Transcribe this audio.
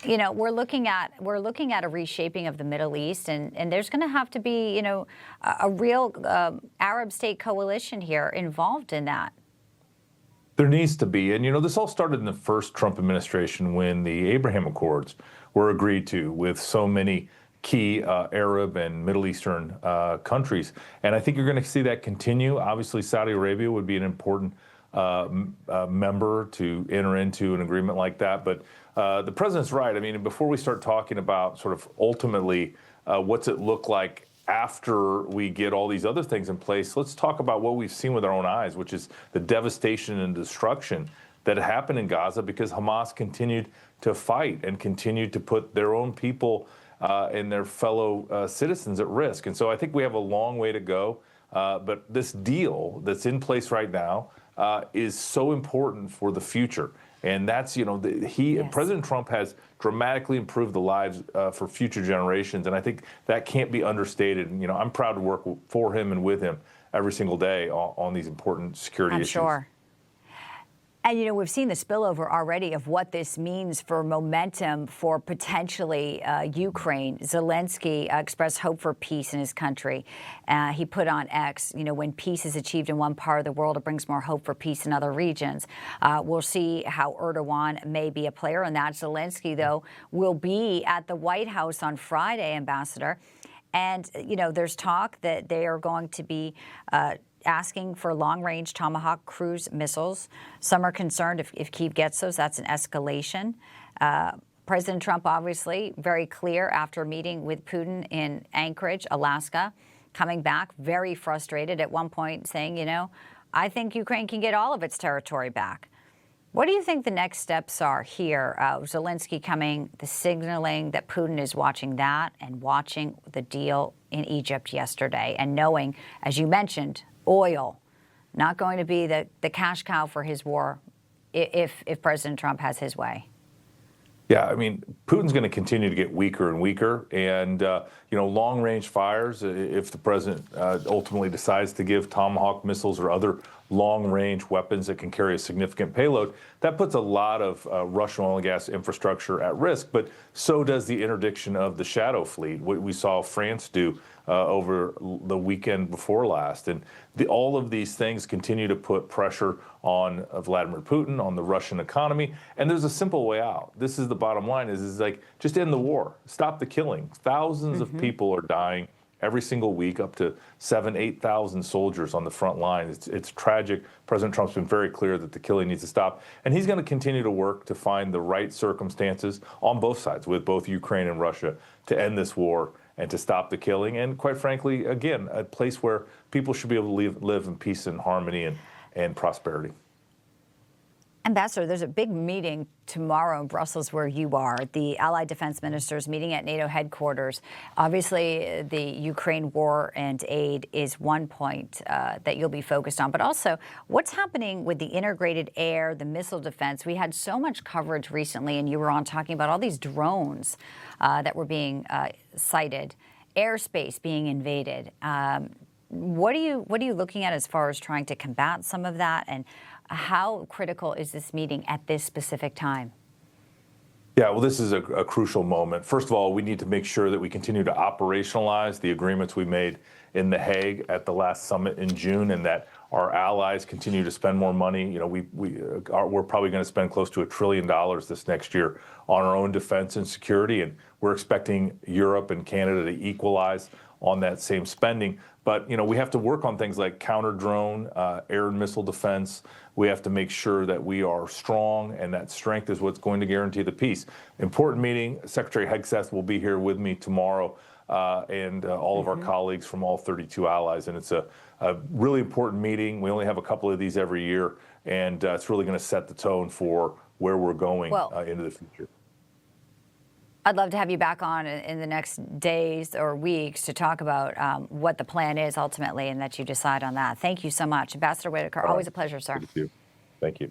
we're looking at a reshaping of the Middle East, and there's going to have to be, a real Arab state coalition here involved in that. There needs to be. And, this all started in the first Trump administration when the Abraham Accords were agreed to with so many key Arab and Middle Eastern countries. And I think you're going to see that continue. Obviously, Saudi Arabia would be an important member to enter into an agreement like that. But the president's right. I mean, before we start talking about sort of ultimately what's it look like after we get all these other things in place, let's talk about what we've seen with our own eyes, which is the devastation and destruction that happened in Gaza because Hamas continued to fight and continued to put their own people and their fellow citizens at risk. And so I think we have a long way to go. But this deal that's in place right now is so important for the future. And that's, Yes. President Trump has dramatically improved the lives for future generations. And I think that can't be understated. And, I'm proud to work for him and with him every single day on these important security issues. Sure. And, we've seen the spillover already of what this means for momentum for potentially Ukraine. Zelensky expressed hope for peace in his country. He put on X, when peace is achieved in one part of the world, it brings more hope for peace in other regions. We'll see how Erdogan may be a player in that. Zelensky, though, will be at the White House on Friday, Ambassador. And, there's talk that they are going to be asking for long-range Tomahawk cruise missiles. Some are concerned if Kyiv gets those, that's an escalation. President Trump, obviously, very clear after meeting with Putin in Anchorage, Alaska, coming back very frustrated at one point saying, I think Ukraine can get all of its territory back. What do you think the next steps are here? Zelensky coming, the signaling that Putin is watching that and watching the deal in Egypt yesterday and knowing, as you mentioned, oil, not going to be the cash cow for his war if President Trump has his way. Yeah, I mean, Putin's going to continue to get weaker and weaker. And, long-range fires, if the president ultimately decides to give Tomahawk missiles or other long-range weapons that can carry a significant payload, that puts a lot of Russian oil and gas infrastructure at risk. But so does the interdiction of the shadow fleet, what we saw France do over the weekend before last. And all of these things continue to put pressure on Vladimir Putin, on the Russian economy. And there's a simple way out. This is the bottom line, is like, just end the war. Stop the killing. Thousands of people are dying every single week, up to 7,000, 8,000 soldiers on the front line. It's tragic. President Trump's been very clear that the killing needs to stop. And he's going to continue to work to find the right circumstances on both sides, with both Ukraine and Russia, to end this war and to stop the killing. And quite frankly, again, a place where people should be able to live in peace and harmony and prosperity. Ambassador, there's a big meeting tomorrow in Brussels where you are. The Allied defense ministers meeting at NATO headquarters. Obviously, the Ukraine war and aid is one point that you'll be focused on, but also what's happening with the integrated air, the missile defense. We had so much coverage recently, and you were on talking about all these drones that were being sighted, airspace being invaded. What are you looking at as far as trying to combat some of that, and how critical is this meeting at this specific time? Yeah, well, this is a crucial moment. First of all, we need to make sure that we continue to operationalize the agreements we made in The Hague at the last summit in June, and that our allies continue to spend more money. We're probably going to spend close to $1 trillion this next year on our own defense and security, and we're expecting Europe and Canada to equalize on that same spending. But, we have to work on things like counter-drone, air and missile defense. We have to make sure that we are strong, and that strength is what's going to guarantee the peace. Important meeting. Secretary Hegseth will be here with me tomorrow, and all of our colleagues from all 32 allies. And it's a really important meeting. We only have a couple of these every year, and it's really going to set the tone for where we're going into the future. I'd love to have you back on in the next days or weeks to talk about what the plan is ultimately, and that you decide on that. Thank you so much. Ambassador Whitaker, always a pleasure, sir. Good to see you. Thank you.